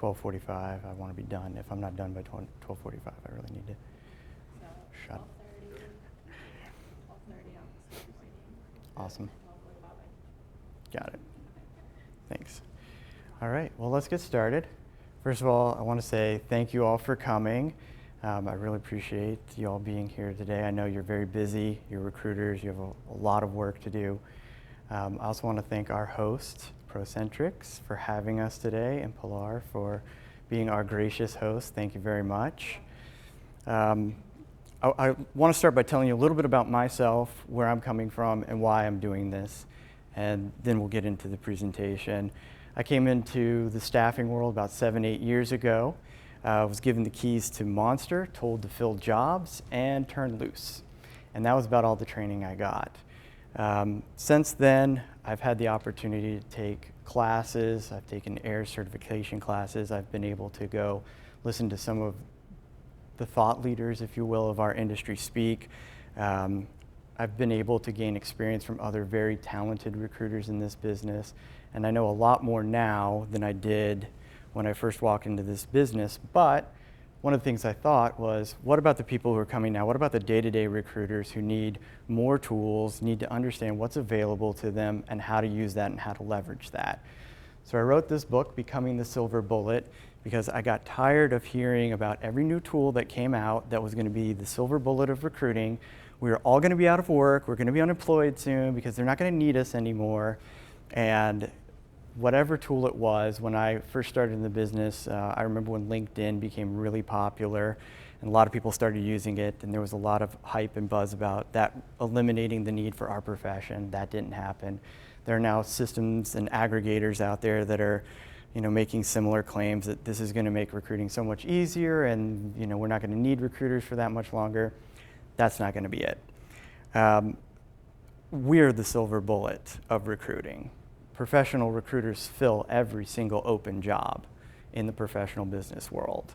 12:45. I want to be done. If I'm not done by 12:45, I really need to So shut. 12:30 on this morning. Awesome. 12:45. Got it. Thanks. All right, well, let's get started. First of all, I want to say thank you all for coming. I really appreciate you all being here today. I know you're very busy, you're recruiters, you have a lot of work to do. I also want to thank our host, Procentrics, for having us today, and Pilar for being our gracious host. Thank you very much. I want to start by telling you a little bit about myself, where I'm coming from, and why I'm doing this, and then we'll get into the presentation. I came into the staffing world about 7-8 years ago. I was given the keys to Monster, told to fill jobs, and turn loose. And that was about all the training I got. Since then, I've had the opportunity to take classes. I've taken air certification classes. I've been able to go listen to some of the thought leaders, if you will, of our industry speak. I've been able to gain experience from other very talented recruiters in this business, and I know a lot more now than I did when I first walked into this business. But one of the things I thought was, what about the people who are coming now? What about the day-to-day recruiters who need more tools, need to understand what's available to them and how to use that and how to leverage that? So I wrote this book, Becoming the Silver Bullet, because I got tired of hearing about every new tool that came out that was going to be the silver bullet of recruiting. We were all going to be out of work. We're going to be unemployed soon because they're not going to need us anymore. And whatever tool it was, when I first started in the business, I remember when LinkedIn became really popular and a lot of people started using it, and there was a lot of hype and buzz about that eliminating the need for our profession. That didn't happen. There are now systems and aggregators out there that are making similar claims that this is going to make recruiting so much easier, and we're not going to need recruiters for that much longer. That's not going to be it. We're the silver bullet of recruiting. Professional recruiters fill every single open job in the professional business world.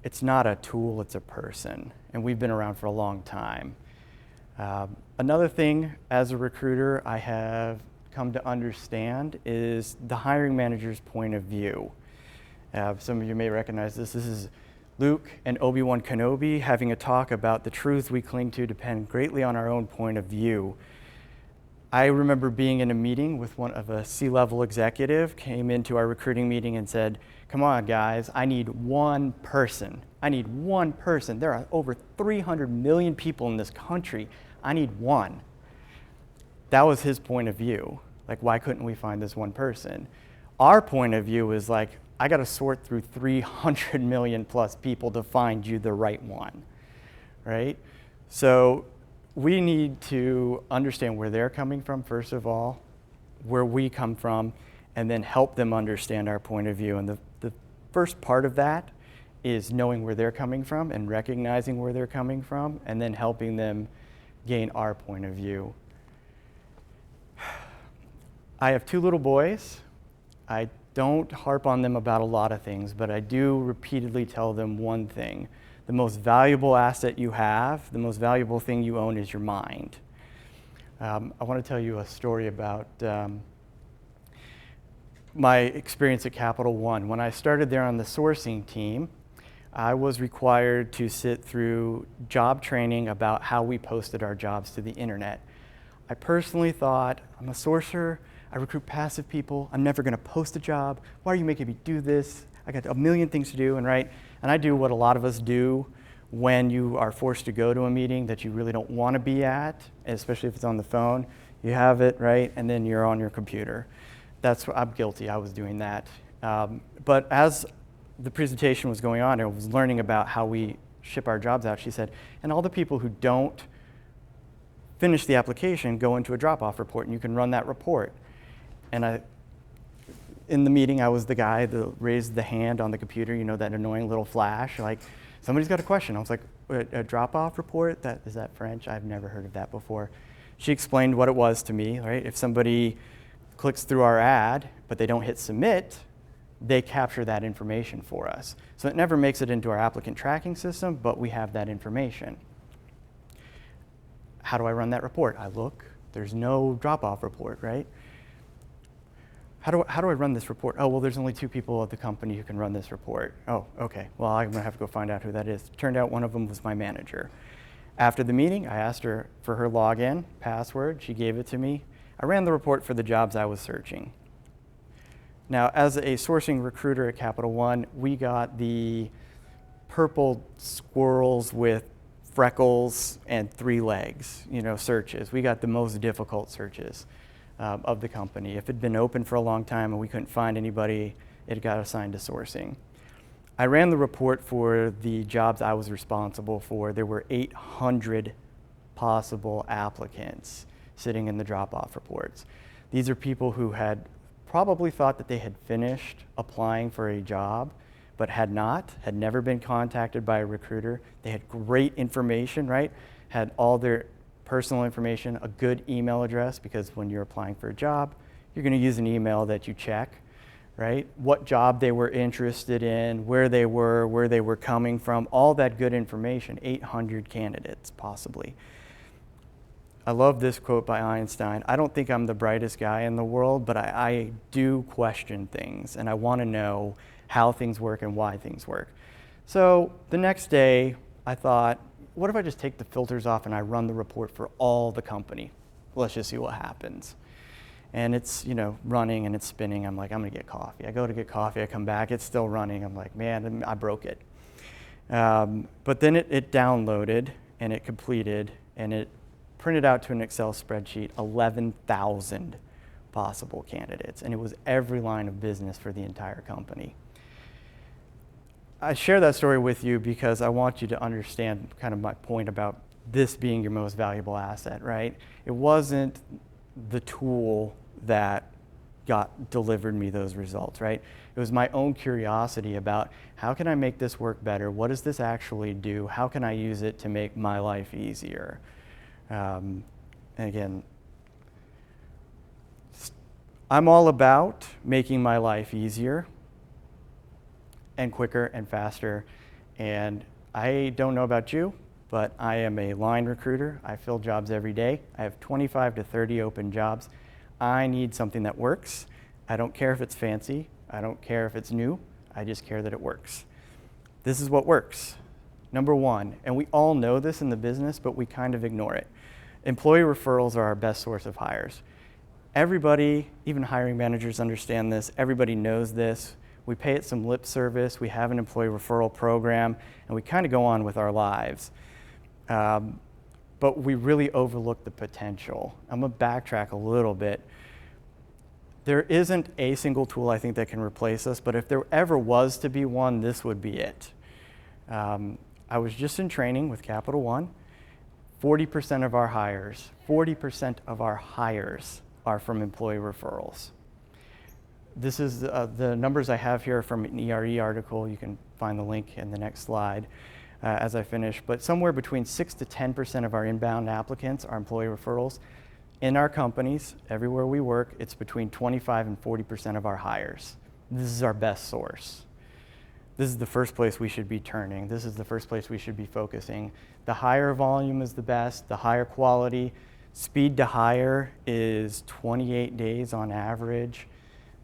It's not a tool, it's a person, and we've been around for a long time. Another thing as a recruiter I have come to understand is the hiring manager's point of view. Some of you may recognize this. This is Luke and Obi-Wan Kenobi having a talk about the truth we cling to depend greatly on our own point of view. I remember being in a meeting with one of a C-level executive, came into our recruiting meeting and said, "Come on, guys, I need one person. I need one person. There are over 300 million people in this country. I need one." That was his point of view. Like, why couldn't we find this one person? Our point of view is like, I got to sort through 300 million plus people to find you the right one, right? So we need to understand where they're coming from, first of all, where we come from, and then help them understand our point of view. And the first part of that is knowing where they're coming from and recognizing where they're coming from, and then helping them gain our point of view. I have 2 little boys. I don't harp on them about a lot of things, but I do repeatedly tell them one thing. The most valuable asset you have, the most valuable thing you own is your mind. I want to tell you a story about my experience at Capital One. When I started there on the sourcing team, I was required to sit through job training about how we posted our jobs to the internet. I personally thought, I'm a sourcer, I recruit passive people, I'm never going to post a job. Why are you making me do this? I got a million things to do, and I do what a lot of us do when you are forced to go to a meeting that you really don't want to be at, especially if it's on the phone. You have it, right, and then you're on your computer. I'm guilty, I was doing that. But as the presentation was going on, I was learning about how we ship our jobs out. She said, and all the people who don't finish the application go into a drop-off report, and you can run that report. And in the meeting, I was the guy that raised the hand on the computer, that annoying little flash, like, somebody's got a question. I was like, a drop-off report? Is that French? I've never heard of that before. She explained what it was to me, right? If somebody clicks through our ad, but they don't hit submit, they capture that information for us. So it never makes it into our applicant tracking system, but we have that information. How do I run that report? I look, there's no drop-off report, right? how do I run this report? Oh, well, there's only 2 people at the company who can run this report. Oh, okay. Well, I'm going to have to go find out who that is. Turned out one of them was my manager. After the meeting, I asked her for her login password. She gave it to me. I ran the report for the jobs I was searching. Now, as a sourcing recruiter at Capital One, we got the purple squirrels with freckles and 3 legs, searches. We got the most difficult searches of the company. If it had been open for a long time and we couldn't find anybody, it got assigned to sourcing. I ran the report for the jobs I was responsible for. There were 800 possible applicants sitting in the drop-off reports. These are people who had probably thought that they had finished applying for a job, but had not, had never been contacted by a recruiter. They had great information, right? Had all their personal information, a good email address, because when you're applying for a job, you're going to use an email that you check, right? What job they were interested in, where they were coming from, all that good information, 800 candidates possibly. I love this quote by Einstein. I don't think I'm the brightest guy in the world, but I do question things, and I want to know how things work and why things work. So the next day, I thought, what if I just take the filters off and I run the report for all the company? Let's just see what happens. And it's, running and it's spinning. I'm like, I'm gonna get coffee. I go to get coffee, I come back, it's still running. I'm like, man, I broke it. But then it downloaded and it completed and it printed out to an Excel spreadsheet 11,000 possible candidates. And it was every line of business for the entire company. I share that story with you because I want you to understand kind of my point about this being your most valuable asset, right? It wasn't the tool that delivered me those results, right? It was my own curiosity about how can I make this work better? What does this actually do? How can I use it to make my life easier? And again, I'm all about making my life easier and quicker and faster. And I don't know about you, but I am a line recruiter. I fill jobs every day. I have 25 to 30 open jobs. I need something that works. I don't care if it's fancy. I don't care if it's new. I just care that it works. This is what works. Number 1, and we all know this in the business, but we kind of ignore it. Employee referrals are our best source of hires. Everybody, even hiring managers, understand this. Everybody knows this. We pay it some lip service. We have an employee referral program, and we kind of go on with our lives. But we really overlook the potential. I'm going to backtrack a little bit. There isn't a single tool I think that can replace us, but if there ever was to be one, this would be it. I was just in training with Capital One. 40% of our hires are from employee referrals. This is the numbers I have here from an ERE article. You can find the link in the next slide as I finish. But somewhere between 6 to 10% of our inbound applicants are employee referrals. In our companies, everywhere we work, it's between 25 and 40% of our hires. This is our best source. This is the first place we should be turning. This is the first place we should be focusing. The higher volume is the best, the higher quality. Speed to hire is 28 days on average.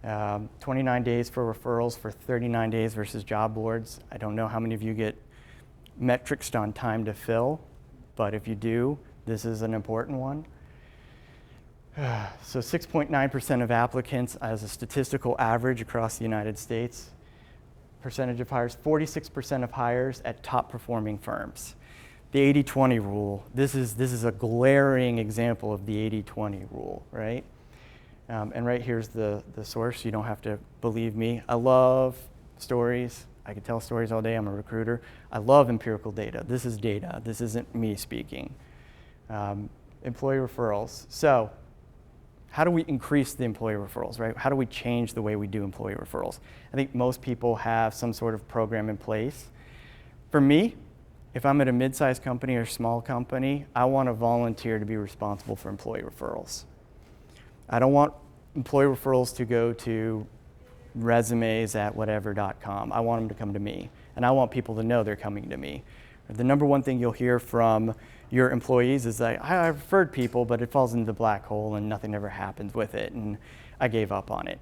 29 days for referrals for 39 days versus job boards. I don't know how many of you get metrics on time to fill, but if you do, this is an important one. So 6.9% of applicants as a statistical average across the United States. Percentage of hires, 46% of hires at top performing firms. The 80-20 rule, this is a glaring example of the 80-20 rule, right? And right here's the source. You don't have to believe me. I love stories. I could tell stories all day. I'm a recruiter. I love empirical data. This is data. This isn't me speaking. Employee referrals. So how do we increase the employee referrals, right? How do we change the way we do employee referrals? I think most people have some sort of program in place. For me, if I'm at a mid-sized company or small company, I want to volunteer to be responsible for employee referrals. I don't want employee referrals to go to resumes@whatever.com. I want them to come to me, and I want people to know they're coming to me. The number one thing you'll hear from your employees is that I referred people, but it falls into the black hole and nothing ever happens with it, and I gave up on it.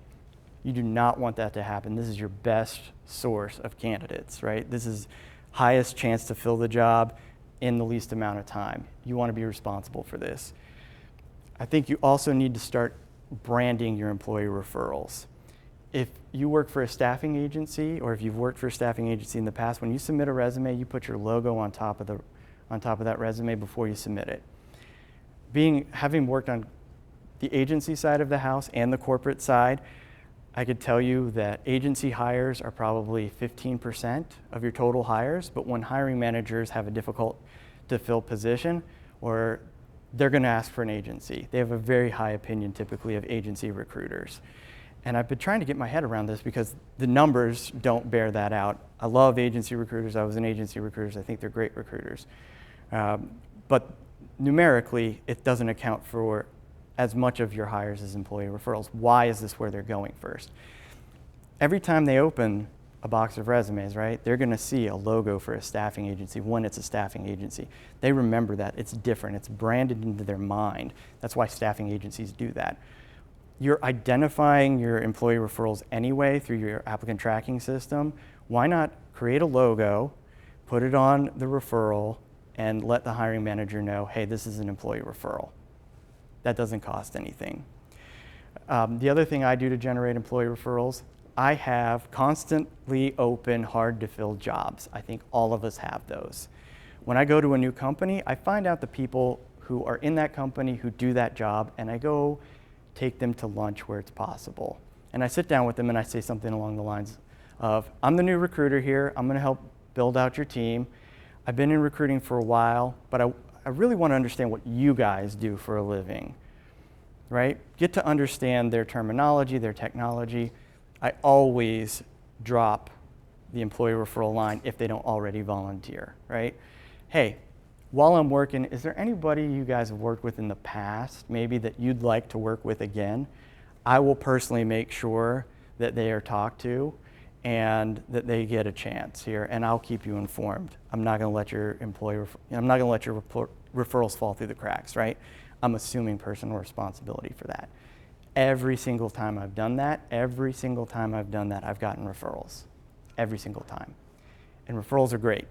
You do not want that to happen. This is your best source of candidates, right? This is highest chance to fill the job in the least amount of time. You want to be responsible for this. I think you also need to start branding your employee referrals. If you work for a staffing agency, or if you've worked for a staffing agency in the past, when you submit a resume, you put your logo on top of that resume before you submit it. Having worked on the agency side of the house and the corporate side, I could tell you that agency hires are probably 15% of your total hires, but when hiring managers have a difficult to fill position, or they're going to ask for an agency. They have a very high opinion typically of agency recruiters. And I've been trying to get my head around this because the numbers don't bear that out. I love agency recruiters. I was an agency recruiter. I think they're great recruiters. But numerically, it doesn't account for as much of your hires as employee referrals. Why is this where they're going first? Every time they open a box of resumes, right, they're going to see a logo for a staffing agency when it's a staffing agency. They remember that. It's different. It's branded into their mind. That's why staffing agencies do that. You're identifying your employee referrals anyway through your applicant tracking system. Why not create a logo, put it on the referral, and let the hiring manager know, hey, this is an employee referral. That doesn't cost anything. The other thing I do to generate employee referrals, I have constantly open, hard-to-fill jobs. I think all of us have those. When I go to a new company, I find out the people who are in that company who do that job, and I go take them to lunch where it's possible. And I sit down with them and I say something along the lines of, I'm the new recruiter here. I'm going to help build out your team. I've been in recruiting for a while, but I really want to understand what you guys do for a living, right? Get to understand their terminology, their technology. I always drop the employee referral line if they don't already volunteer, right? Hey, while I'm working, is there anybody you guys have worked with in the past, maybe that you'd like to work with again? I will personally make sure that they are talked to and that they get a chance here, and I'll keep you informed. I'm not going to let your referrals fall through the cracks, right? I'm assuming personal responsibility for that. Every single time I've done that, I've gotten referrals. Every single time. And referrals are great.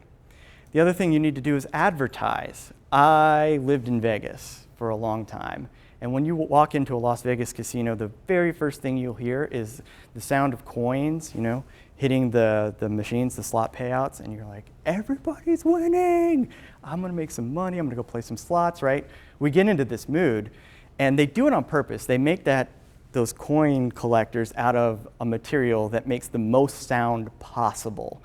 The other thing you need to do is advertise. I lived in Vegas for a long time. And when you walk into a Las Vegas casino, the very first thing you'll hear is the sound of coins, hitting the machines, the slot payouts, and you're like, everybody's winning. I'm gonna make some money, I'm gonna go play some slots, right? We get into this mood, and they do it on purpose. They make those coin collectors out of a material that makes the most sound possible,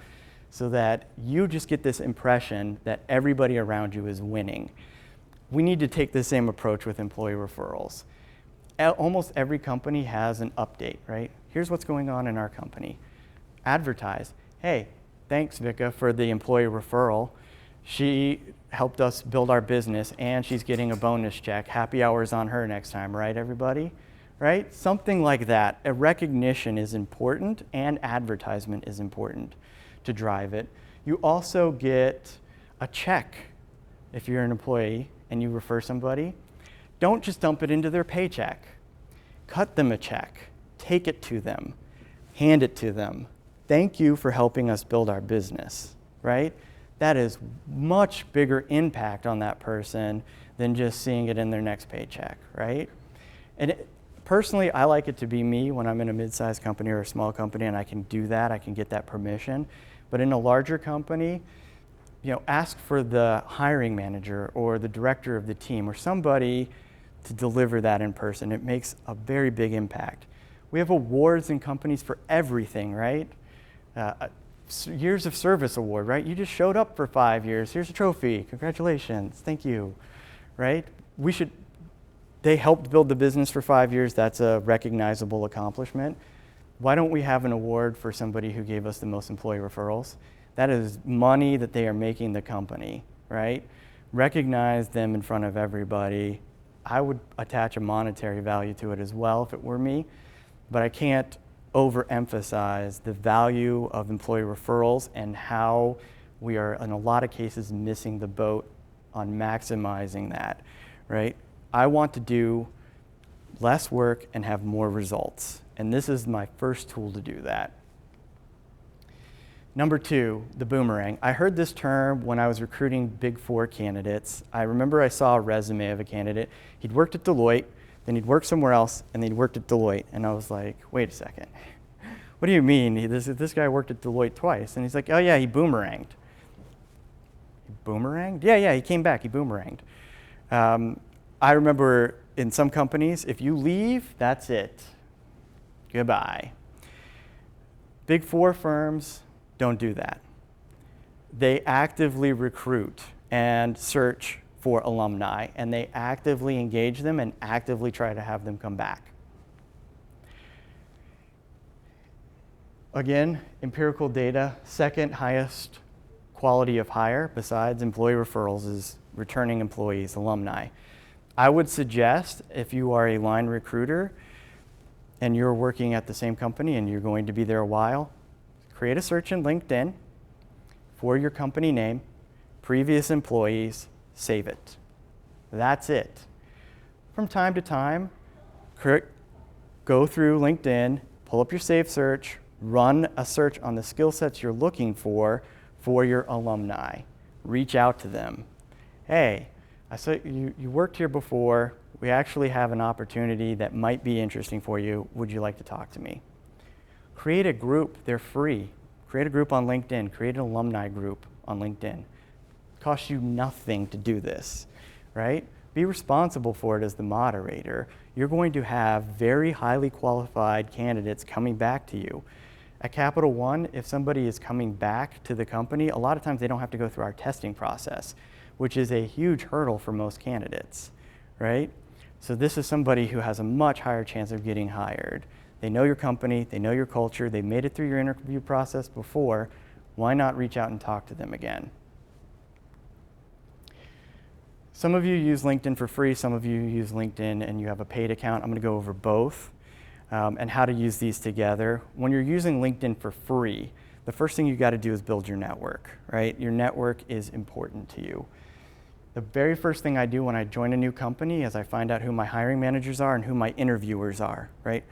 so that you just get this impression that everybody around you is winning. We need to take the same approach with employee referrals. Almost every company has an update, right? Here's what's going on in our company. Advertise. Hey, thanks, Vika, for the employee referral. She helped us build our business, and she's getting a bonus check. Happy hours on her next time, right, everybody? Right? Something like that. A recognition is important, and advertisement is important to drive it. You also get a check if you're an employee and you refer somebody. Don't just dump it into their paycheck. Cut them a check. Take it to them. Hand it to them. Thank you for helping us build our business, right? That is much bigger impact on that person than just seeing it in their next paycheck, right? And personally, I like it to be me when I'm in a mid-sized company or a small company, and I can do that. I can get that permission. But in a larger company, ask for the hiring manager or the director of the team or somebody to deliver that in person. It makes a very big impact. We have awards in companies for everything, right? Years of service award, right? You just showed up for 5 years. Here's a trophy. Congratulations. Thank you, right? They helped build the business for 5 years. That's a recognizable accomplishment. Why don't we have an award for somebody who gave us the most employee referrals? That is money that they are making the company, right? Recognize them in front of everybody. I would attach a monetary value to it as well if it were me, but I can't overemphasize the value of employee referrals and how we are, in a lot of cases, missing the boat on maximizing that, right? I want to do less work and have more results. And this is my first tool to do that. Number 2, the boomerang. I heard this term when I was recruiting Big Four candidates. I remember I saw a resume of a candidate. He'd worked at Deloitte, then he'd worked somewhere else, and then he'd worked at Deloitte. And I was like, wait a second. What do you mean? This guy worked at Deloitte twice. And he's like, oh yeah, he boomeranged. He boomeranged? Yeah, he came back, he boomeranged. I remember in some companies, if you leave, that's it. Goodbye. Big Four firms don't do that. They actively recruit and search for alumni, and they actively engage them and actively try to have them come back. Again, empirical data, second highest quality of hire besides employee referrals is returning employees, alumni. I would suggest if you are a line recruiter and you're working at the same company and you're going to be there a while, create a search in LinkedIn for your company name, previous employees, save it. That's it. From time to time, go through LinkedIn, pull up your saved search, run a search on the skill sets you're looking for your alumni. Reach out to them. Hey, I saw you worked here before. We actually have an opportunity that might be interesting for you. Would you like to talk to me? Create a group. They're free. Create a group on LinkedIn. Create an alumni group on LinkedIn. It costs you nothing to do this, right? Be responsible for it as the moderator. You're going to have very highly qualified candidates coming back to you. At Capital One, if somebody is coming back to the company, a lot of times they don't have to go through our testing process, which is a huge hurdle for most candidates, right? So this is somebody who has a much higher chance of getting hired. They know your company, they know your culture, they made it through your interview process before. Why not reach out and talk to them again? Some of you use LinkedIn for free, some of you use LinkedIn and you have a paid account. I'm gonna go over both and how to use these together. When you're using LinkedIn for free, the first thing you gotta do is build your network, right? Your network is important to you. The very first thing I do when I join a new company is I find out who my hiring managers are and who my interviewers are, right?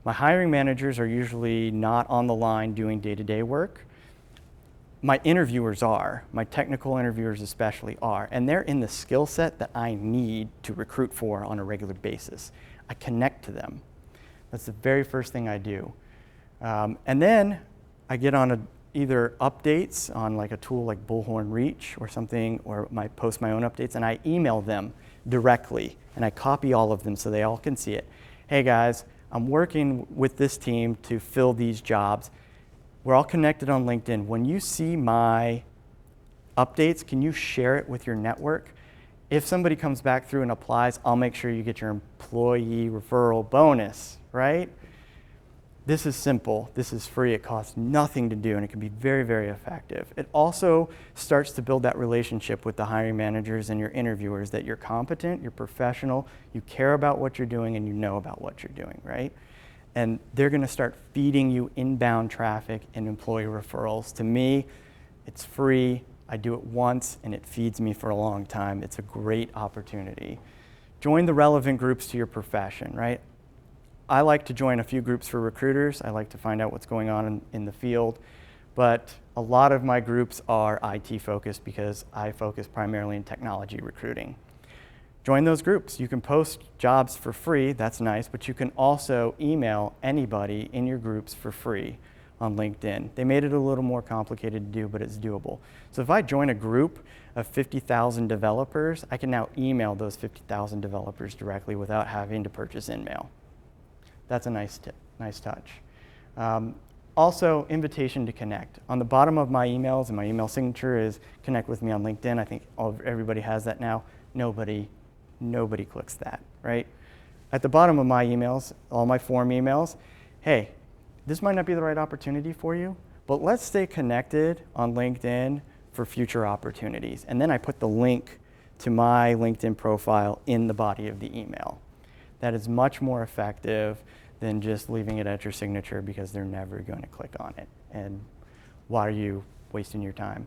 My hiring managers are usually not on the line doing day-to-day work. My interviewers are, my technical interviewers especially are, and they're in the skill set that I need to recruit for on a regular basis. I connect to them. That's the very first thing I do. And then I get on either updates on like a tool like Bullhorn Reach or something, or post my own updates, and I email them directly, and I copy all of them so they all can see it. Hey guys, I'm working with this team to fill these jobs. We're all connected on LinkedIn. When you see my updates, can you share it with your network? If somebody comes back through and applies, I'll make sure you get your employee referral bonus, right? This is simple. This is free. It costs nothing to do, and it can be very, very effective. It also starts to build that relationship with the hiring managers and your interviewers that you're competent, you're professional, you care about what you're doing, and you know about what you're doing, right? And they're going to start feeding you inbound traffic and employee referrals. To me, it's free. I do it once, and it feeds me for a long time. It's a great opportunity. Join the relevant groups to your profession, right? I like to join a few groups for recruiters. I like to find out what's going on in the field. But a lot of my groups are IT focused because I focus primarily in technology recruiting. Join those groups. You can post jobs for free, that's nice, but you can also email anybody in your groups for free on LinkedIn. They made it a little more complicated to do, but it's doable. So if I join a group of 50,000 developers, I can now email those 50,000 developers directly without having to purchase InMail. That's a nice touch. Also, invitation to connect. On the bottom of my emails and my email signature is connect with me on LinkedIn. I think everybody has that now. Nobody clicks that, right? At the bottom of my emails, all my form emails, hey, this might not be the right opportunity for you, but let's stay connected on LinkedIn for future opportunities. And then I put the link to my LinkedIn profile in the body of the email. That is much more effective than just leaving it at your signature because they're never going to click on it. And why are you wasting your time?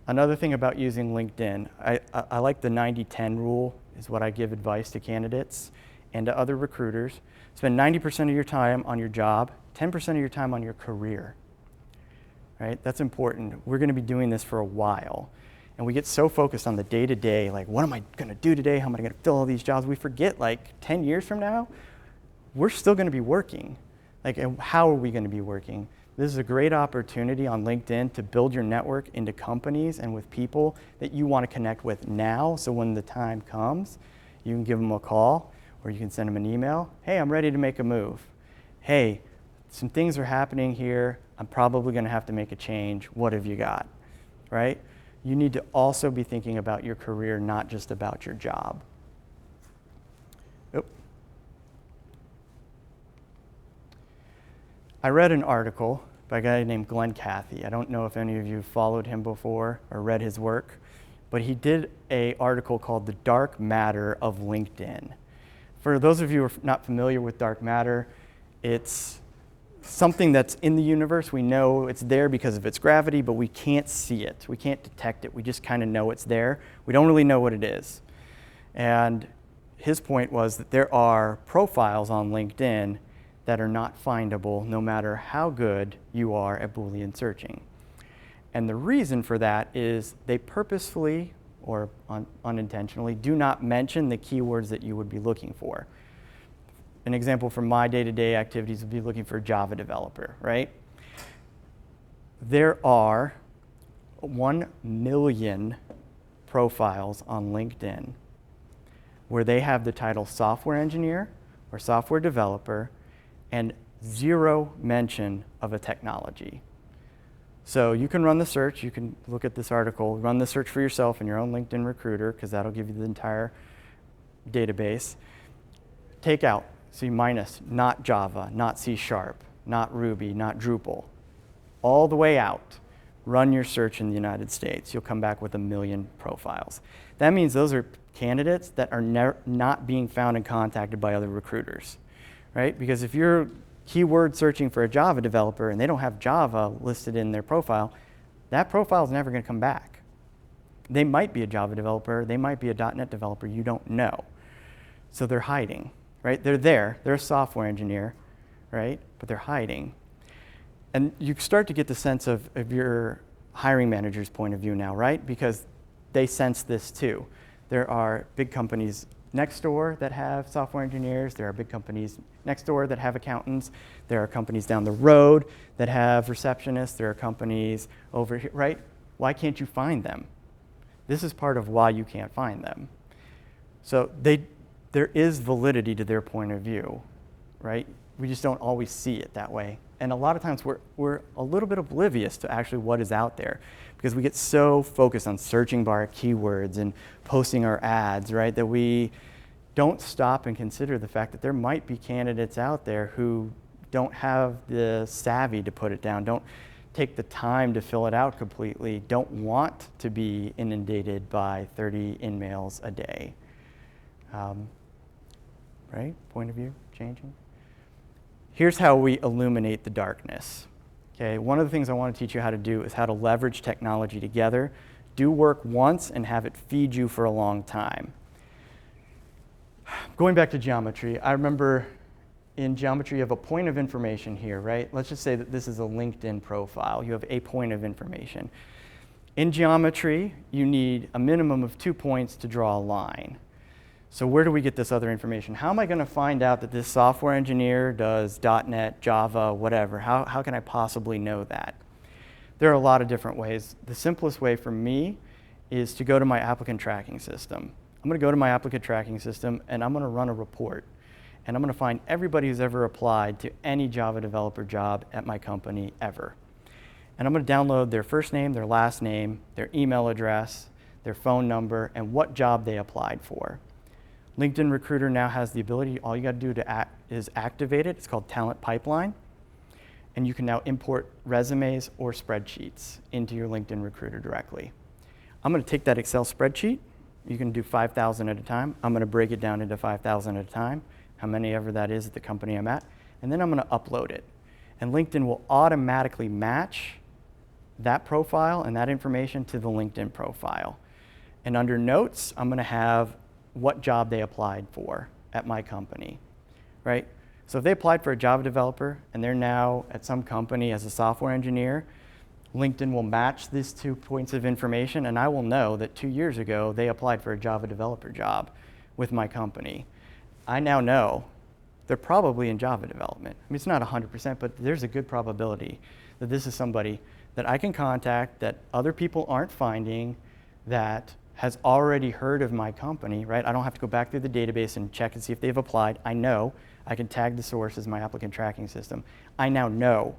Another thing about using LinkedIn, I like the 90-10 rule is what I give advice to candidates. and to other recruiters. Spend 90% of your time on your job, 10% of your time on your career. Right? That's important. We're going to be doing this for a while. And we get so focused on the day-to-day, like, what am I going to do today? How am I going to fill all these jobs? We forget, like, 10 years from now, we're still going to be working. Like, and how are we going to be working? This is a great opportunity on LinkedIn to build your network into companies and with people that you want to connect with now, so when the time comes, you can give them a call or you can send them an email. Hey, I'm ready to make a move. Hey, some things are happening here. I'm probably going to have to make a change. What have you got? Right? You need to also be thinking about your career, not just about your job. I read an article by a guy named Glenn Cathy. I don't know if any of you followed him before or read his work, but he did an article called The Dark Matter of LinkedIn. For those of you who are not familiar with dark matter, it's something that's in the universe. We know it's there because of its gravity, but we can't see it. We can't detect it. We just kind of know it's there. We don't really know what it is. And his point was that there are profiles on LinkedIn that are not findable no matter how good you are at Boolean searching. And the reason for that is they purposefully or unintentionally do not mention the keywords that you would be looking for. An example from my day-to-day activities would be looking for a Java developer, right? There are 1 million profiles on LinkedIn where they have the title software engineer or software developer and 0 mention of a technology. So you can run the search, you can look at this article, run the search for yourself in your own LinkedIn recruiter, because that'll give you the entire database. Take out, see minus, not Java, not C#, not Ruby, not Drupal. All the way out, run your search in the United States. You'll come back with 1 million profiles. That means those are candidates that are not being found and contacted by other recruiters, right? Because if you're keyword searching for a Java developer and they don't have Java listed in their profile, that profile is never going to come back. They might be a Java developer, they might be a .NET developer, you don't know. So they're hiding, right? They're there, they're a software engineer, right? But they're hiding. And you start to get the sense of your hiring manager's point of view now, right? Because they sense this too. There are big companies next door that have software engineers. There are big companies next door that have accountants. There are companies down the road that have receptionists. There are companies over here, right? Why can't you find them? This is part of why you can't find them. So there is validity to their point of view, right? We just don't always see it that way. And a lot of times we're a little bit oblivious to actually what is out there, because we get so focused on searching bar keywords and posting our ads, right, that we don't stop and consider the fact that there might be candidates out there who don't have the savvy to put it down, don't take the time to fill it out completely, don't want to be inundated by 30 in-mails a day. Right? Point of view changing? Here's how we illuminate the darkness. Okay, one of the things I want to teach you how to do is how to leverage technology together. Do work once and have it feed you for a long time. Going back to geometry, I remember in geometry you have a point of information here, right? Let's just say that this is a LinkedIn profile. You have a point of information. In geometry, you need a minimum of 2 points to draw a line. So where do we get this other information? How am I going to find out that this software engineer does .NET, Java, whatever? How can I possibly know that? There are a lot of different ways. The simplest way for me is to go to my applicant tracking system. I'm going to go to my applicant tracking system and I'm going to run a report. And I'm going to find everybody who's ever applied to any Java developer job at my company ever. And I'm going to download their first name, their last name, their email address, their phone number, and what job they applied for. LinkedIn Recruiter now has the ability, all you got to do is activate it. It's called Talent Pipeline. And you can now import resumes or spreadsheets into your LinkedIn Recruiter directly. I'm going to take that Excel spreadsheet. You can do 5,000 at a time. I'm going to break it down into 5,000 at a time, how many ever that is at the company I'm at. And then I'm going to upload it. And LinkedIn will automatically match that profile and that information to the LinkedIn profile. And under notes, I'm going to have what job they applied for, at my company, right? So if they applied for a Java developer and they're now at some company as a software engineer, LinkedIn will match these 2 points of information, and I will know that 2 years ago they applied for a Java developer job with my company. I now know they're probably in Java development. I mean, it's not 100%, but there's a good probability that this is somebody that I can contact, that other people aren't finding, that has already heard of my company, right? I don't have to go back through the database and check and see if they've applied. I know. I can tag the source as my applicant tracking system. I now know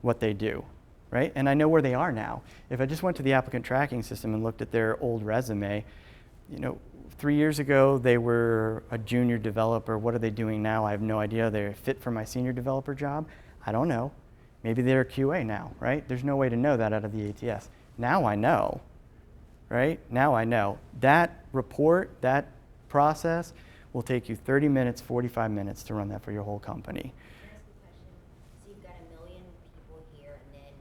what they do, right? And I know where they are now. If I just went to the applicant tracking system and looked at their old resume, 3 years ago they were a junior developer. What are they doing now? I have no idea. They're fit for my senior developer job. I don't know. Maybe they're a QA now, right? There's no way to know that out of the ATS. Now I know, right? Now I know. That report, that process will take you 30 minutes, 45 minutes to run that for your whole company. Can I ask a question? So you've got 1 million people here, and then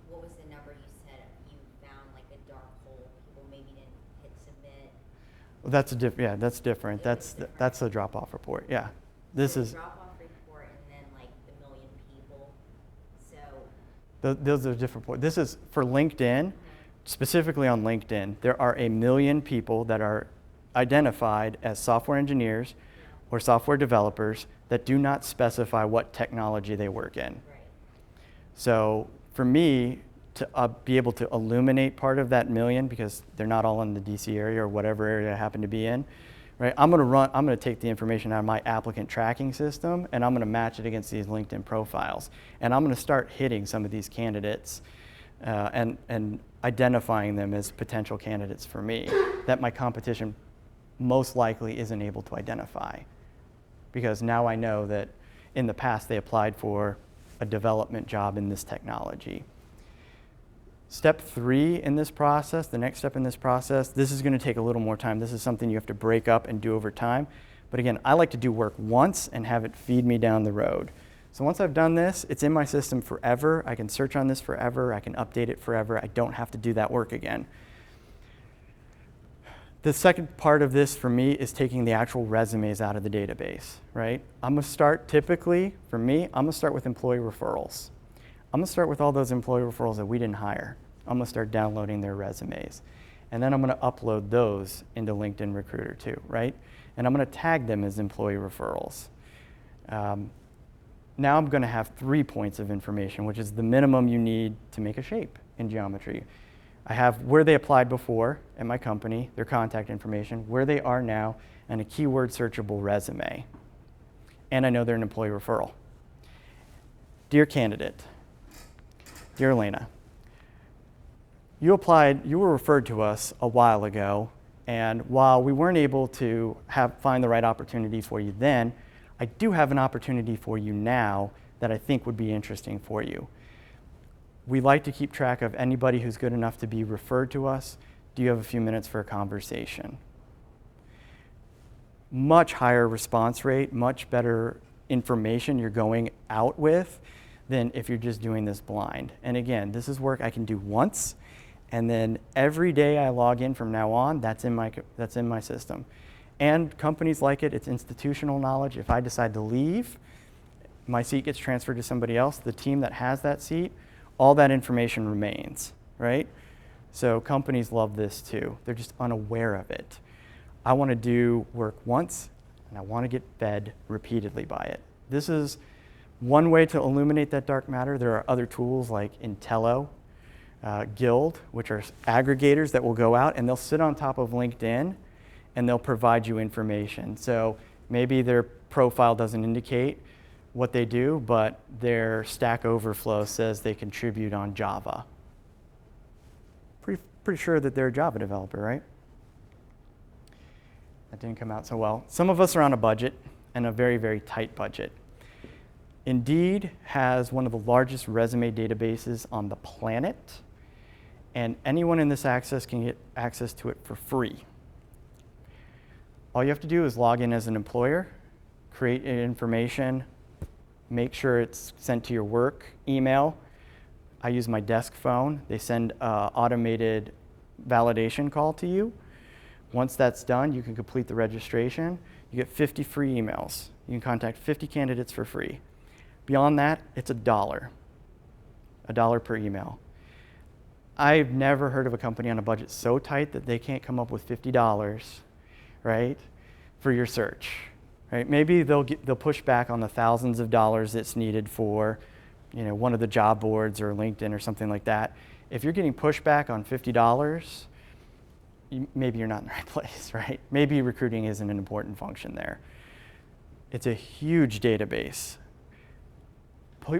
what was the number you said you found, like a dark hole? People maybe didn't hit submit. Well, that's different. That's a drop-off report. Yeah, this is. Drop-off report, and then like the 1 million people. So. Those are different reports. This is for LinkedIn, specifically on LinkedIn. There are 1 million people that are identified as software engineers or software developers that do not specify what technology they work in. Right. So for me to be able to illuminate part of that 1 million, because they're not all in the DC area or whatever area I happen to be in, right? I'm going to take the information out of my applicant tracking system and I'm going to match it against these LinkedIn profiles, and I'm going to start hitting some of these candidates and identifying them as potential candidates for me that my competition most likely isn't able to identify, because now I know that in the past they applied for a development job in this technology. Step 3 in this process, the next step in this process, this is going to take a little more time. This is something you have to break up and do over time. But again, I like to do work once and have it feed me down the road. So once I've done this, it's in my system forever. I can search on this forever. I can update it forever. I don't have to do that work again. The second part of this for me is taking the actual resumes out of the database, right? I'm going to start, typically, for me, I'm going to start with employee referrals. I'm going to start with all those employee referrals that we didn't hire. I'm going to start downloading their resumes. And then I'm going to upload those into LinkedIn Recruiter too, right? And I'm going to tag them as employee referrals. Now I'm going to have 3 points of information, which is the minimum you need to make a shape in geometry. I have where they applied before at my company, their contact information, where they are now, and a keyword searchable resume. And I know they're an employee referral. Dear candidate, dear Elena, you were referred to us a while ago, and while we weren't able to find the right opportunity for you then, I do have an opportunity for you now that I think would be interesting for you. We like to keep track of anybody who's good enough to be referred to us. Do you have a few minutes for a conversation? Much higher response rate, much better information you're going out with than if you're just doing this blind. And again, this is work I can do once, and then every day I log in from now on, that's in my system. And companies like it. It's institutional knowledge. If I decide to leave, my seat gets transferred to somebody else. The team that has that seat, all that information remains, right? So companies love this too. They're just unaware of it. I want to do work once, and I want to get fed repeatedly by it. This is one way to illuminate that dark matter. There are other tools like Intello, Guild, which are aggregators that will go out and they'll sit on top of LinkedIn and they'll provide you information. So maybe their profile doesn't indicate what they do, but their Stack Overflow says they contribute on Java. Pretty sure that they're a Java developer, right? That didn't come out so well. Some of us are on a budget, and a very, very tight budget. Indeed has one of the largest resume databases on the planet, and anyone in this access can get access to it for free. All you have to do is log in as an employer, create information, make sure it's sent to your work email. I use my desk phone. They send an automated validation call to you. Once that's done, you can complete the registration. You get 50 free emails. You can contact 50 candidates for free. Beyond that, it's $1 per email. I've never heard of a company on a budget so tight that they can't come up with $50, right, for your search, right? Maybe they'll push back on the thousands of dollars that's needed for, one of the job boards or LinkedIn or something like that. If you're getting pushback on $50, maybe you're not in the right place, right? Maybe recruiting isn't an important function there. It's a huge database.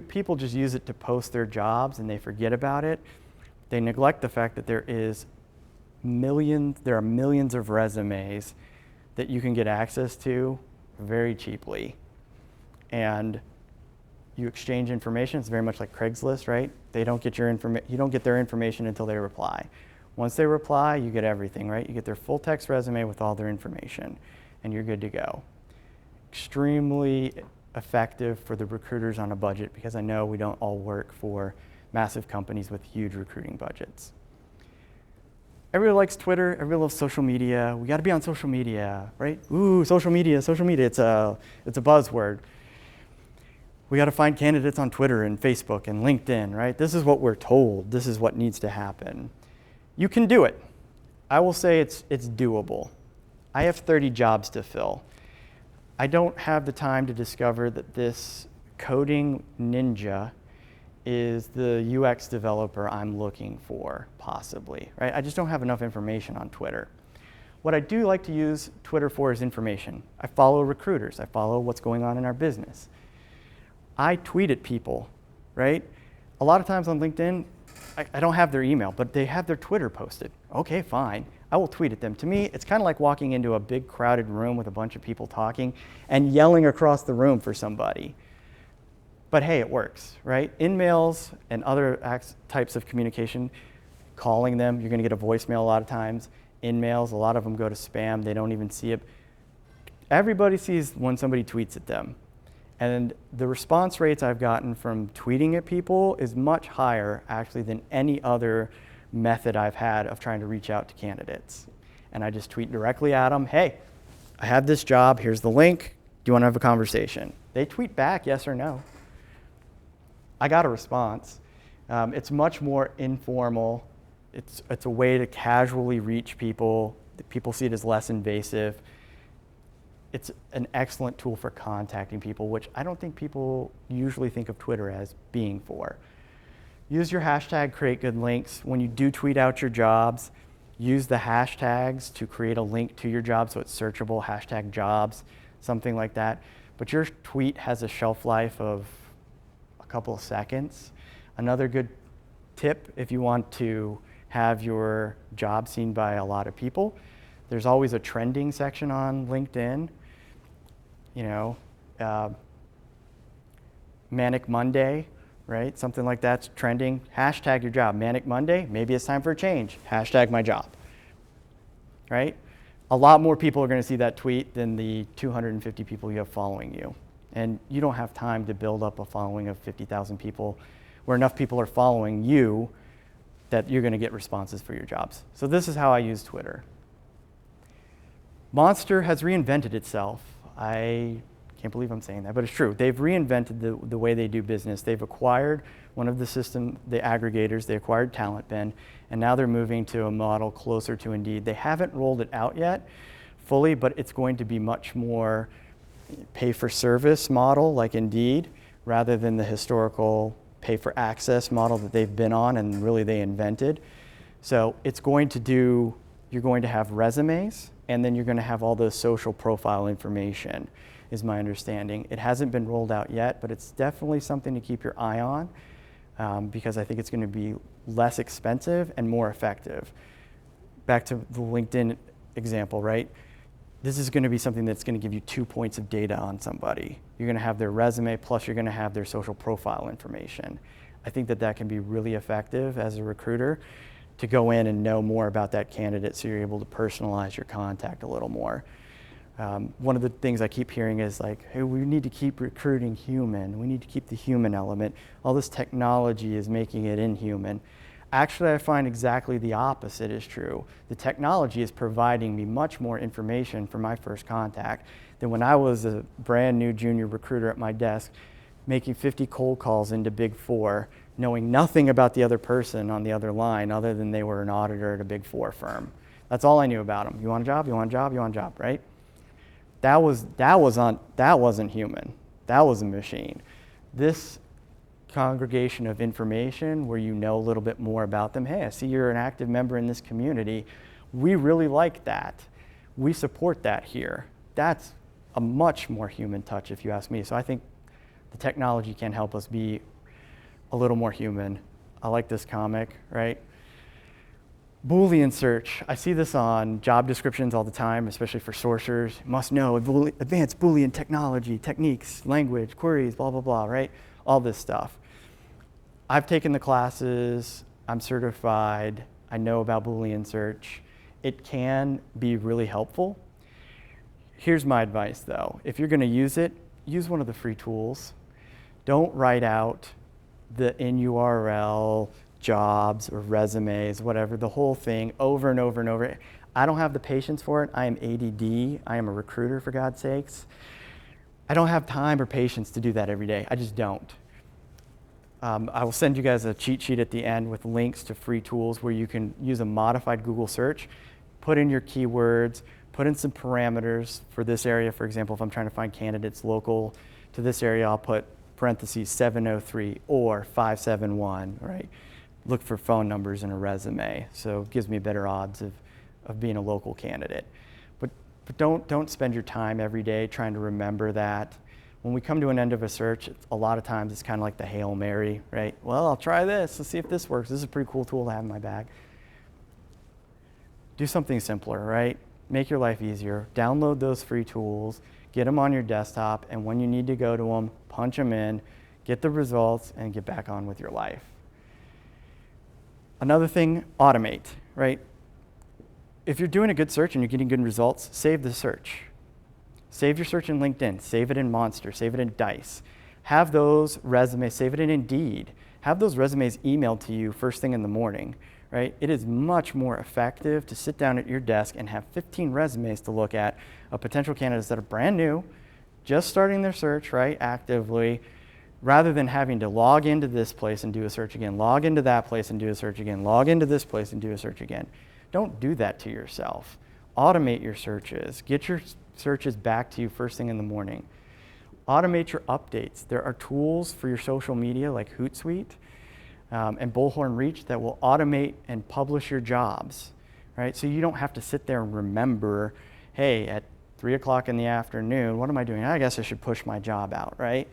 People just use it to post their jobs and they forget about it. They neglect the fact that there are millions of resumes that you can get access to very cheaply. And you exchange information. It's very much like Craigslist, right? They don't get you don't get their information until they reply. Once they reply, you get everything, right? You get their full text resume with all their information, and you're good to go. Extremely effective for the recruiters on a budget, because I know we don't all work for massive companies with huge recruiting budgets. Everybody likes Twitter. Everybody loves social media. We got to be on social media, right? Ooh, social media. It's a buzzword. We got to find candidates on Twitter and Facebook and LinkedIn, right? This is what we're told. This is what needs to happen. You can do it. I will say it's doable. I have 30 jobs to fill. I don't have the time to discover that this coding ninja is the UX developer I'm looking for, possibly, right? I just don't have enough information on Twitter. What I do like to use Twitter for is information. I follow recruiters. I follow what's going on in our business. I tweet at people, right? A lot of times on LinkedIn, I don't have their email, but they have their Twitter posted. Okay, fine. I will tweet at them. To me, it's kind of like walking into a big crowded room with a bunch of people talking and yelling across the room for somebody. But hey, it works, right? In-mails and other types of communication, calling them, you're going to get a voicemail a lot of times. In-mails, a lot of them go to spam. They don't even see it. Everybody sees when somebody tweets at them. And the response rates I've gotten from tweeting at people is much higher, actually, than any other method I've had of trying to reach out to candidates. And I just tweet directly at them, hey, I have this job. Here's the link. Do you want to have a conversation? They tweet back, yes or no. I got a response. It's much more informal. It's a way to casually reach people. People see it as less invasive. It's an excellent tool for contacting people, which I don't think people usually think of Twitter as being for. Use your hashtag, create good links. When you do tweet out your jobs, use the hashtags to create a link to your job so it's searchable, hashtag jobs, something like that. But your tweet has a shelf life of a couple of seconds. Another good tip, if you want to have your job seen by a lot of people, there's always a trending section on LinkedIn. Manic Monday, right? Something like that's trending. Hashtag your job. Manic Monday, maybe it's time for a change. Hashtag my job, right? A lot more people are going to see that tweet than the 250 people you have following you. And you don't have time to build up a following of 50,000 people where enough people are following you that you're going to get responses for your jobs. So this is how I use Twitter. Monster has reinvented itself. I can't believe I'm saying that, but it's true. They've reinvented the way they do business. They've acquired one of the aggregators. They acquired TalentBin, and now they're moving to a model closer to Indeed. They haven't rolled it out yet fully, but it's going to be much more pay-for-service model like Indeed, rather than the historical pay-for-access model that they've been on and really they invented. So it's going to do, you're going to have resumes, and then you're going to have all the social profile information, is my understanding. It hasn't been rolled out yet, but it's definitely something to keep your eye on because I think it's going to be less expensive and more effective. Back to the LinkedIn example, right? This is going to be something that's going to give you 2 points of data on somebody. You're going to have their resume, plus you're going to have their social profile information. I think that can be really effective as a recruiter to go in and know more about that candidate so you're able to personalize your contact a little more. One of the things I keep hearing is like, hey, we need to keep recruiting human. We need to keep the human element. All this technology is making it inhuman. Actually, I find exactly the opposite is true. The technology is providing me much more information for my first contact than when I was a brand new junior recruiter at my desk, making 50 cold calls into Big Four, knowing nothing about the other person on the other line other than they were an auditor at a Big Four firm. That's all I knew about them. You want a job? You want a job? You want a job, right? That wasn't human. That was a machine. This congregation of information where you know a little bit more about them. Hey, I see you're an active member in this community. We really like that. We support that here. That's a much more human touch, if you ask me. So I think the technology can help us be a little more human. I like this comic, right? Boolean search. I see this on job descriptions all the time, especially for sourcers. Must know advanced Boolean technology, techniques, language, queries, blah, blah, blah, right? All this stuff. I've taken the classes. I'm certified. I know about Boolean search. It can be really helpful. Here's my advice, though. If you're going to use it, use one of the free tools. Don't write out the in URL, jobs or resumes, whatever, the whole thing over and over and over. I don't have the patience for it. I am ADD. I am a recruiter, for God's sakes. I don't have time or patience to do that every day. I just don't. I will send you guys a cheat sheet at the end with links to free tools where you can use a modified Google search, put in your keywords, put in some parameters for this area. For example, if I'm trying to find candidates local to this area, I'll put parentheses 703 or 571, right? Look for phone numbers in a resume. So it gives me better odds of being a local candidate. But don't spend your time every day trying to remember that. When we come to an end of a search, a lot of times it's kind of like the Hail Mary, right? Well, I'll try this. Let's see if this works. This is a pretty cool tool to have in my bag. Do something simpler, right? Make your life easier. Download those free tools. Get them on your desktop. And when you need to go to them, punch them in, get the results, and get back on with your life. Another thing, automate, right? If you're doing a good search and you're getting good results, save the search. Save your search in LinkedIn, save it in Monster, save it in Dice. Have those resumes, save it in Indeed. Have those resumes emailed to you first thing in the morning, right? It is much more effective to sit down at your desk and have 15 resumes to look at of potential candidates that are brand new, just starting their search, right, actively, rather than having to log into this place and do a search again, log into that place and do a search again, log into this place and do a search again. Don't do that to yourself. Automate your searches. Get your searches back to you first thing in the morning. Automate your updates. There are tools for your social media like Hootsuite and Bullhorn Reach that will automate and publish your jobs, right? So you don't have to sit there and remember, hey, at 3 o'clock in the afternoon, what am I doing? I guess I should push my job out, right?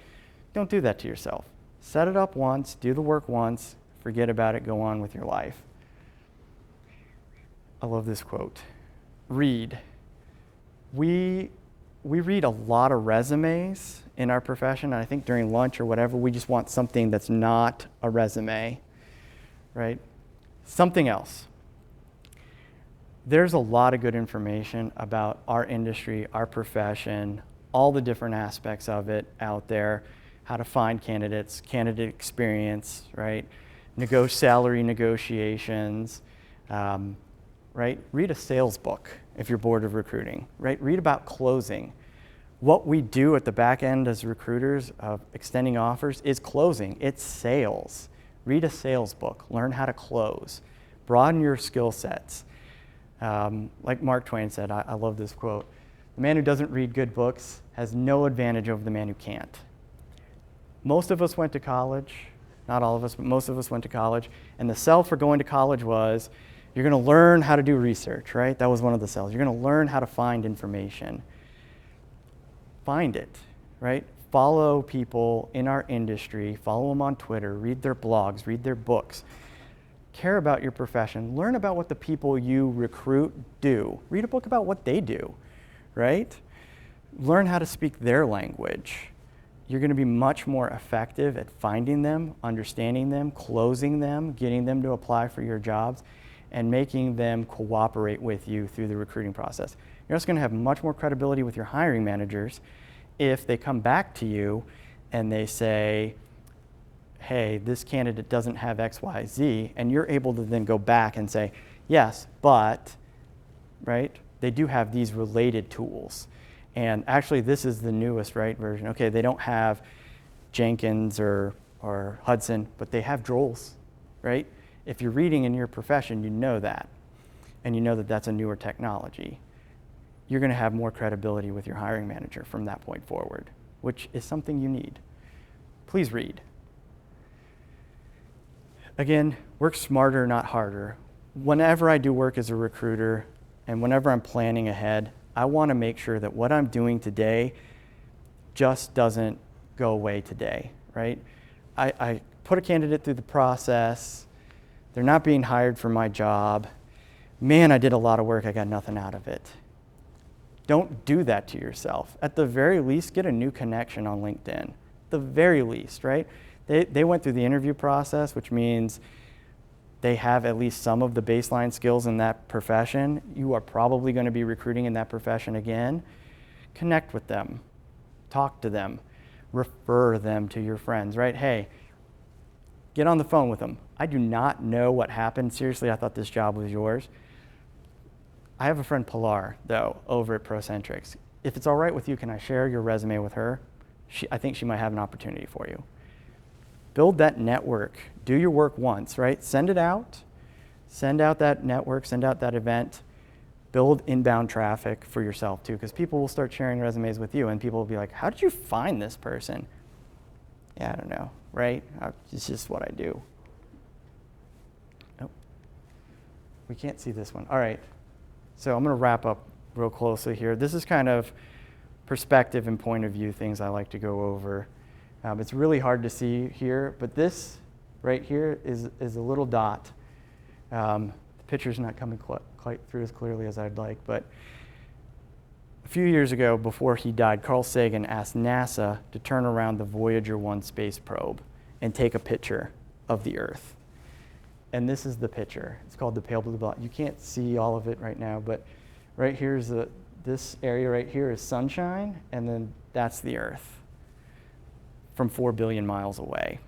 Don't do that to yourself. Set it up once, do the work once, forget about it, go on with your life. I love this quote. Read. We read a lot of resumes in our profession, and I think during lunch or whatever, we just want something that's not a resume, right? Something else. There's a lot of good information about our industry, our profession, all the different aspects of it out there, how to find candidates, candidate experience, right? Salary negotiations, right? Read a sales book if you're bored of recruiting, right? Read about closing. What we do at the back end as recruiters of extending offers is closing. It's sales. Read a sales book. Learn how to close. Broaden your skill sets. Like Mark Twain said, I love this quote, the man who doesn't read good books has no advantage over the man who can't. Most of us went to college, not all of us, but most of us went to college, and the sell for going to college was, you're going to learn how to do research, right? That was one of the sells. You're going to learn how to find information. Find it, right? Follow people in our industry, follow them on Twitter, read their blogs, read their books. Care about your profession. Learn about what the people you recruit do. Read a book about what they do, right? Learn how to speak their language. You're going to be much more effective at finding them, understanding them, closing them, getting them to apply for your jobs, and making them cooperate with you through the recruiting process. You're also going to have much more credibility with your hiring managers if they come back to you and they say, hey, this candidate doesn't have X, Y, Z, and you're able to then go back and say, yes, but, right, they do have these related tools. And actually, this is the newest, right, version. Okay, they don't have Jenkins or Hudson, but they have Drolls, right? If you're reading in your profession, you know that, and you know that that's a newer technology. You're going to have more credibility with your hiring manager from that point forward, which is something you need. Please read. Again, work smarter, not harder. Whenever I do work as a recruiter and whenever I'm planning ahead, I want to make sure that what I'm doing today just doesn't go away today, right? I put a candidate through the process. They're not being hired for my job. Man, I did a lot of work. I got nothing out of it. Don't do that to yourself. At the very least, get a new connection on LinkedIn. The very least, right? They went through the interview process, which means they have at least some of the baseline skills in that profession. You are probably going to be recruiting in that profession again. Connect with them. Talk to them. Refer them to your friends, right? Hey, get on the phone with them. I do not know what happened. Seriously, I thought this job was yours. I have a friend, Pilar, though, over at Procentrics. If it's all right with you, can I share your resume with her? I think she might have an opportunity for you. Build that network. Do your work once, right? Send it out. Send out that network. Send out that event. Build inbound traffic for yourself, too, because people will start sharing resumes with you, and people will be like, how did you find this person? Yeah, I don't know, right? It's just what I do. Nope. We can't see this one. All right. So I'm going to wrap up real closely here. This is kind of perspective and point of view things I like to go over. It's really hard to see here, but this right here is a little dot. The picture's not coming quite through as clearly as I'd like, but a few years ago, before he died, Carl Sagan asked NASA to turn around the Voyager 1 space probe and take a picture of the Earth. And this is the picture. It's called the pale blue blot. You can't see all of it right now, but right here is this area right here is sunshine, and then that's the Earth from 4 billion miles away.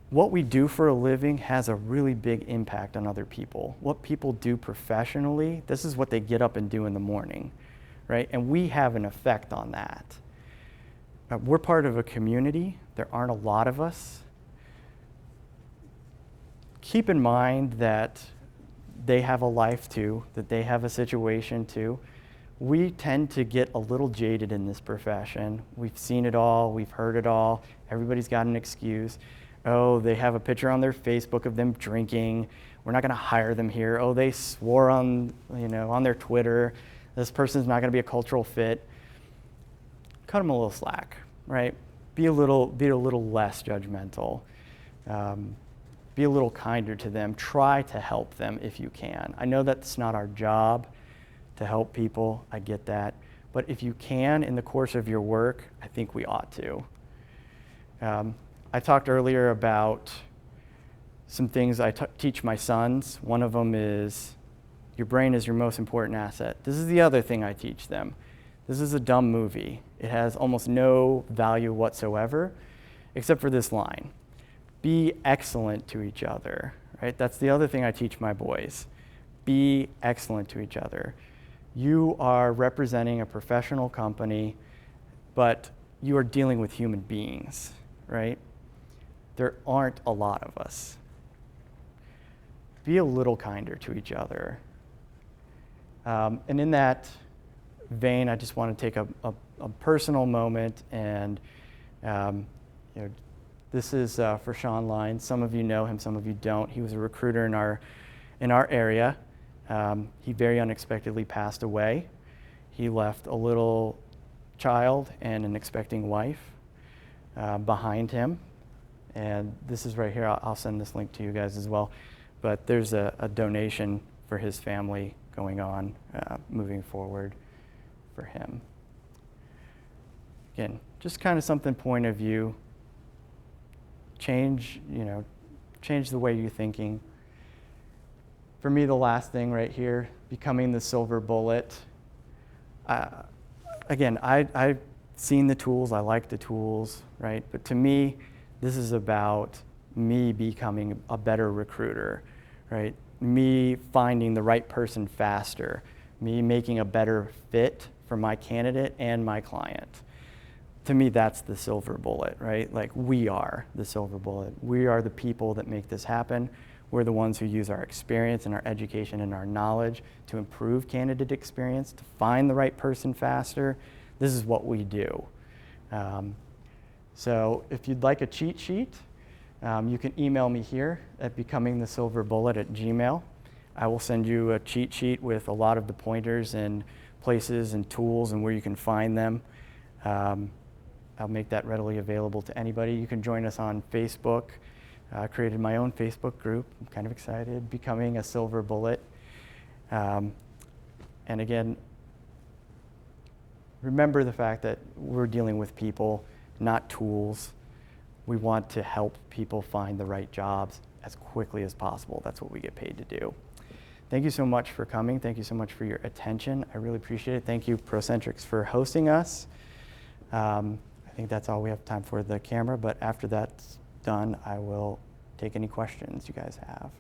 What we do for a living has a really big impact on other people. What people do professionally, this is what they get up and do in the morning, right? And we have an effect on that. We're part of a community. There aren't a lot of us. Keep in mind that they have a life too, that they have a situation too. We tend to get a little jaded in this profession. We've seen it all, we've heard it all. Everybody's got an excuse. Oh, they have a picture on their Facebook of them drinking. We're not going to hire them here. Oh, they swore on their Twitter. This person's not going to be a cultural fit. Cut them a little slack, right? Be a little less judgmental. Be a little kinder to them. Try to help them if you can. I know that's not our job to help people. I get that. But if you can in the course of your work, I think we ought to. I talked earlier about some things I teach my sons. One of them is your brain is your most important asset. This is the other thing I teach them. This is a dumb movie. It has almost no value whatsoever, except for this line. Be excellent to each other, right? That's the other thing I teach my boys. Be excellent to each other. You are representing a professional company, but you are dealing with human beings, right? There aren't a lot of us. Be a little kinder to each other. And in that vein, I just want to take a personal moment, and this is for Sean Lyons. Some of you know him, some of you don't. He was a recruiter in our area. He very unexpectedly passed away. He left a little child and an expecting wife behind him. And this is right here. I'll send this link to you guys as well. But there's a donation for his family going on moving forward for him. Again, just kind of something point of view. Change the way you're thinking. For me, the last thing right here, becoming the silver bullet. Again, I seen the tools, I like the tools, right? But to me, this is about me becoming a better recruiter, right? Me finding the right person faster, me making a better fit for my candidate and my client. To me, that's the silver bullet, right? Like, we are the silver bullet. We are the people that make this happen. We're the ones who use our experience and our education and our knowledge to improve candidate experience, to find the right person faster. This is what we do. So if you'd like a cheat sheet, you can email me here at becomingthesilverbullet@gmail.com. I will send you a cheat sheet with a lot of the pointers and places and tools and where you can find them. I'll make that readily available to anybody. You can join us on Facebook. I created my own Facebook group. I'm kind of excited, Becoming a Silver Bullet. And again, remember the fact that we're dealing with people, not tools. We want to help people find the right jobs as quickly as possible. That's what we get paid to do. Thank you so much for coming. Thank you so much for your attention. I really appreciate it. Thank you, Procentrics, for hosting us. I think that's all we have time for the camera, but after that's done, I will take any questions you guys have.